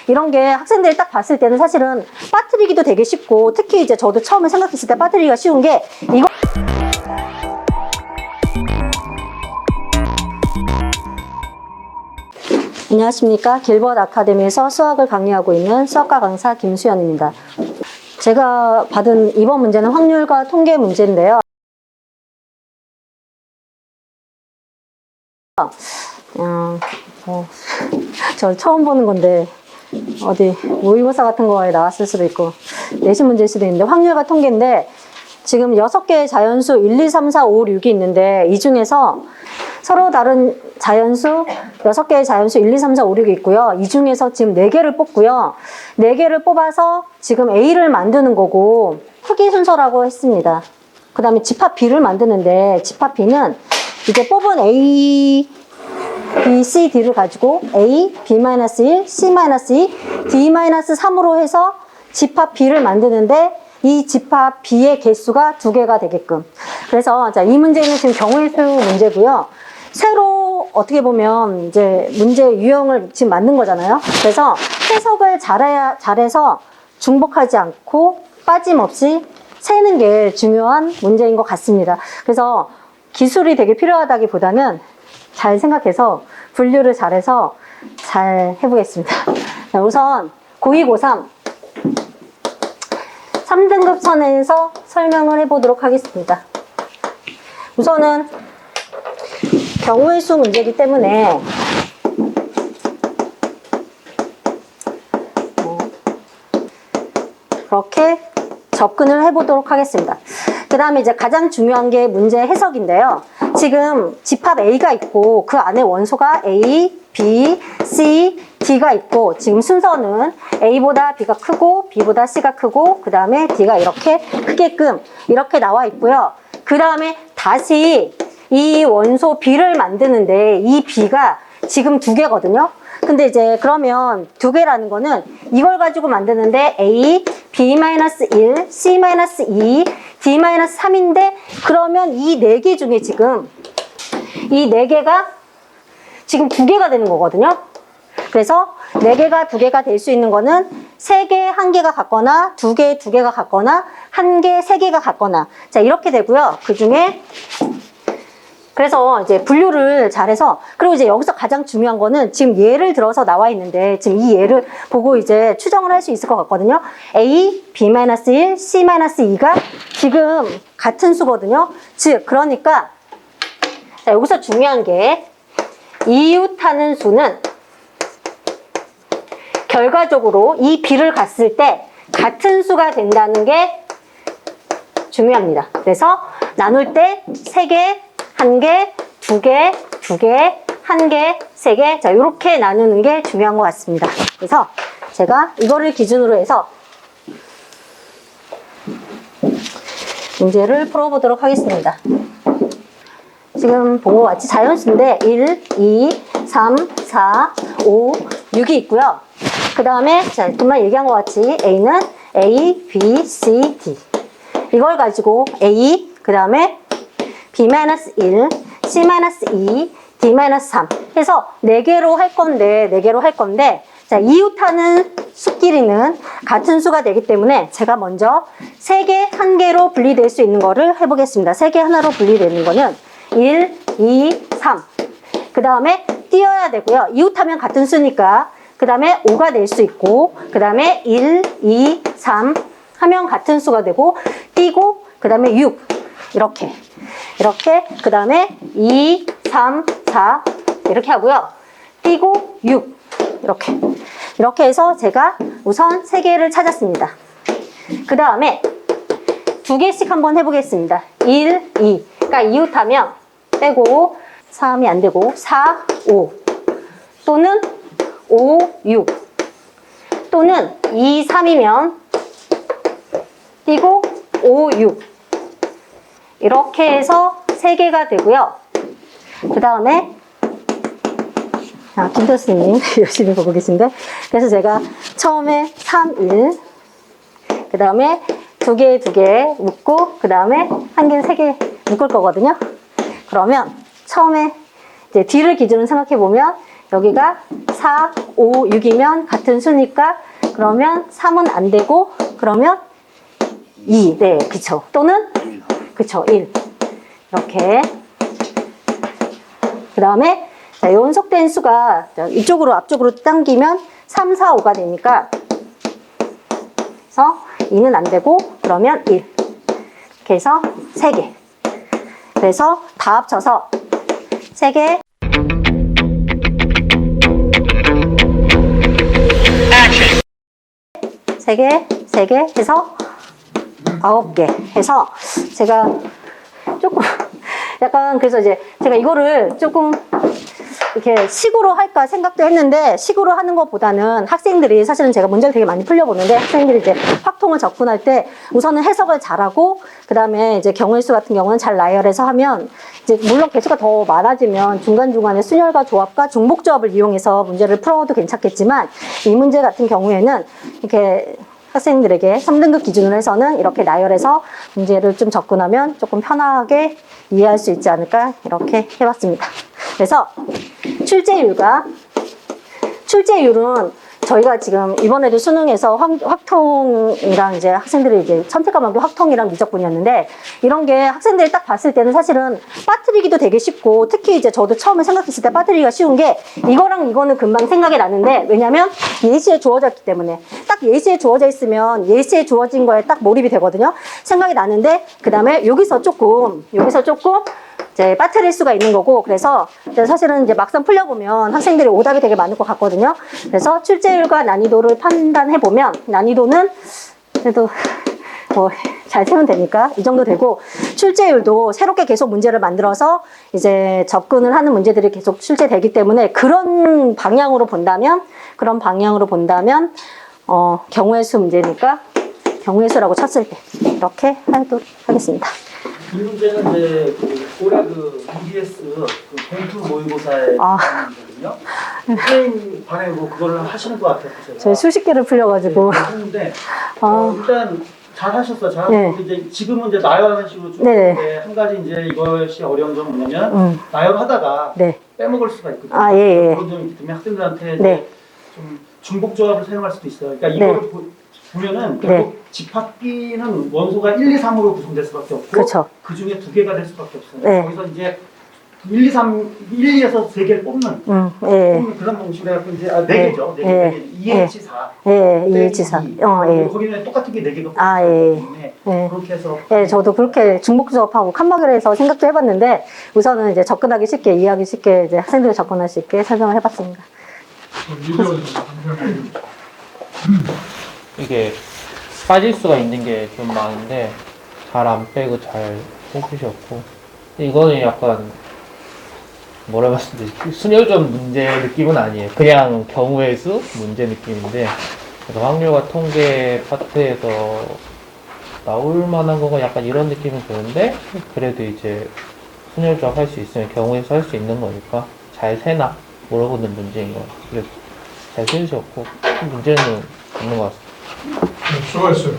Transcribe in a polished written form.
이런 게 학생들이 딱 봤을 때는 사실은 빠뜨리기도 되게 쉽고, 특히 이제 저도 처음에 생각했을 때 빠뜨리기가 쉬운 게 이거. 안녕하십니까. 길벗 아카데미에서 수학을 강의하고 있는 수학과 강사 김수연입니다. 제가 받은 이번 문제는 확률과 통계 문제인데요. 저 처음 보는 건데 어디 모의고사 같은 거에 나왔을 수도 있고 내신 문제일 수도 있는데, 확률과 통계인데 지금 6개의 자연수 1, 2, 3, 4, 5, 6이 있는데 이 중에서 서로 다른 자연수 6개의 자연수 1, 2, 3, 4, 5, 6이 있고요. 이 중에서 지금 4개를 뽑고요. 4개를 뽑아서 지금 A를 만드는 거고 크기 순서라고 했습니다. 그 다음에 집합 B를 만드는데 집합 B는 이제 뽑은 A, B, C, D를 가지고 A, B-1, C-2, D-3으로 해서 집합 B를 만드는데 이 집합 B의 개수가 2개가 되게끔. 그래서 자, 이 문제는 지금 경우의 수 문제고요. 새로 어떻게 보면 이제 문제 유형을 지금 만든 거잖아요. 그래서 해석을 잘해서 중복하지 않고 빠짐없이 세는 게 중요한 문제인 것 같습니다. 그래서 기술이 되게 필요하다기보다는 잘 생각해서 분류를 잘해서 잘 해보겠습니다. 우선 고2, 고3 3등급 선에서 설명을 해보도록 하겠습니다. 우선은 경우의 수 문제이기 때문에 그렇게 접근을 해보도록 하겠습니다. 그 다음에 이제 가장 중요한 게 문제 해석인데요. 지금 집합 A가 있고 그 안에 원소가 A, B, C, D가 있고 지금 순서는 A보다 B가 크고 B보다 C가 크고 그 다음에 D가 이렇게 크게끔 이렇게 나와 있고요. 그 다음에 다시 이 원소 B를 만드는데 이 B가 지금 2개거든요. 근데 이제 그러면 2개라는 거는 이걸 가지고 만드는데 A, B-1, C-2, D-3인데 그러면 이 4개 중에 지금 이 4개가 지금 2개가 되는 거거든요. 그래서 4개가 2개가 될 수 있는 거는 3개 1개가 같거나 2개 2개가 같거나 1개 3개가 같거나 자 이렇게 되고요. 그 중에 그래서 이제 분류를 잘해서 그리고 이제 여기서 가장 중요한 거는 지금 예를 들어서 나와 있는데 지금 이 예를 보고 이제 추정을 할 수 있을 것 같거든요. A, B-1, C-2가 지금 같은 수거든요. 즉 그러니까 자, 여기서 중요한 게 이웃하는 수는 결과적으로 이 B를 갔을 때 같은 수가 된다는 게 중요합니다. 그래서 나눌 때 3개, 1개, 2개, 2개, 1개, 3개 자 이렇게 나누는 게 중요한 것 같습니다. 그래서 제가 이거를 기준으로 해서 문제를 풀어보도록 하겠습니다. 지금 본 것 같이 자연수인데 1, 2, 3, 4, 5, 6이 있고요. 그 다음에 자, 정말 얘기한 것 같이 A는 A, B, C, D 이걸 가지고 A 그 다음에 B-1, C-2, D-3 해서 4개로 할 건데 자 이웃하는 수끼리는 같은 수가 되기 때문에 제가 먼저 3개, 1개로 분리될 수 있는 거를 해보겠습니다. 3개 하나로 분리되는 거는 1, 2, 3 그 다음에 띄어야 되고요. 이웃하면 같은 수니까 그 다음에 5가 될 수 있고 그 다음에 1, 2, 3 하면 같은 수가 되고 띄고 그 다음에 6 이렇게 그 다음에 2, 3, 4 이렇게 하고요. 띄고 6 이렇게 해서 제가 우선 3개를 찾았습니다. 그 다음에 2개씩 한번 해보겠습니다. 1, 2 그러니까 이웃하면 빼고 3이 안 되고 4, 5 또는 5, 6 또는 2, 3이면 띄고 5, 6 이렇게 해서 3개가 되고요. 그 다음에 김 교수님 열심히 보고 계신데 그래서 제가 처음에 3, 1 그 다음에 2개 묶고 그 다음에 1개, 3개 묶을 거거든요. 그러면 처음에 이제 D를 기준으로 생각해 보면 여기가 4, 5, 6이면 같은 수니까 그러면 3은 안 되고 그러면 2. 네, 그쵸. 또는 그쵸, 1. 이렇게. 그 다음에 연속된 수가 이쪽으로 앞쪽으로 당기면 3, 4, 5가 되니까 그래서 2는 안 되고 그러면 1. 이렇게 해서 3개. 그래서 다 합쳐서 3개. 세 개 해서 9개 해서 제가 조금 약간 그래서 이제 제가 이거를 조금 이렇게 식으로 할까 생각도 했는데 식으로 하는 것보다는 학생들이 사실은 제가 문제를 되게 많이 풀려보는데 학생들이 이제 확통을 접근할 때 우선은 해석을 잘하고 그 다음에 이제 경우의 수 같은 경우는 잘 나열해서 하면 이제 물론 개수가 더 많아지면 중간중간에 순열과 조합과 중복 조합을 이용해서 문제를 풀어도 괜찮겠지만 이 문제 같은 경우에는 이렇게 학생들에게 3등급 기준으로 해서는 이렇게 나열해서 문제를 좀 접근하면 조금 편하게 이해할 수 있지 않을까 이렇게 해봤습니다. 그래서 출제율은 저희가 지금 이번에도 수능에서 확통이랑 이제 학생들이 이제 선택 과목이 확통이랑 미적분이었는데 이런 게 학생들이 딱 봤을 때는 사실은 빠뜨리기도 되게 쉽고 특히 이제 저도 처음에 생각했을 때 빠뜨리기가 쉬운 게 이거랑 이거는 금방 생각이 나는데 왜냐면 예시에 주어졌기 때문에 딱 예시에 주어져 있으면 예시에 주어진 거에 딱 몰입이 되거든요. 생각이 나는데 그 다음에 여기서 조금 이제 빠뜨릴 수가 있는 거고 그래서 사실은 이제 막상 풀려보면 학생들이 오답이 되게 많을 것 같거든요. 그래서 출제율과 난이도를 판단해보면 난이도는 그래도 뭐 잘 세면 되니까 이 정도 되고 출제율도 새롭게 계속 문제를 만들어서 이제 접근을 하는 문제들이 계속 출제되기 때문에 그런 방향으로 본다면 경우의 수 문제니까 경우의 수라고 쳤을 때 이렇게 하도록 하겠습니다. 이 문제는 이제 올해 그 EBS 그 공투 모의고사에 거든요. 선생님 반에 뭐 그거를 하시는 것 같아요. 저희 수십 개를 풀려가지고. 네, 했는데 일단 잘 하셨어요. 잘 하셨고 네. 이제 지금은 이제 나열하는 식으로 좀 네. 했는데 한 가지 이제 이것이 어려운 점은 뭐냐면 나열하다가 네. 빼먹을 수가 있거든요. 아, 예, 예. 그런 점이 있기 때문에 학생들한테 네. 좀 중복 조합을 사용할 수도 있어요. 그러니까 이거를 보면은 결국 집합비는 원소가 1, 2, 3으로 구성될 수밖에 없고 그렇죠. 그 중에 2개가 될 수밖에 없어요. 네. 거기서 이제 1, 2, 3, 1, 2에서 3개를 뽑는 그런 방식으로 해갖고 이제 4개죠. 4개. 2H4. 예, 2H4. 거기는 똑같은 게 4개가 아, 예. 예. 그렇게 해서 예, 저도 그렇게 중복 조합하고 칸막이를 해서 생각도 해봤는데 우선은 이제 접근하기 쉽게 이해하기 쉽게 이제 학생들이 접근할 수 있게 설명을 해봤습니다. 이게 빠질 수가 있는 게 좀 많은데 잘 안 빼고 잘 뽑으셨고 이거는 약간 뭐라 말씀드리지 순열점 문제 느낌은 아니에요. 그냥 경우의 수 문제 느낌인데 그래서 확률과 통계 파트에서 나올 만한 거가 약간 이런 느낌은 드는데 그래도 이제 순열점 할 수 있으면 경우의 수 할 수 있는 거니까 잘 세나 물어보는 문제인 것 같아요. 그래서 잘 세우셨고 문제는 없는 것 같습니다. 수고했어요.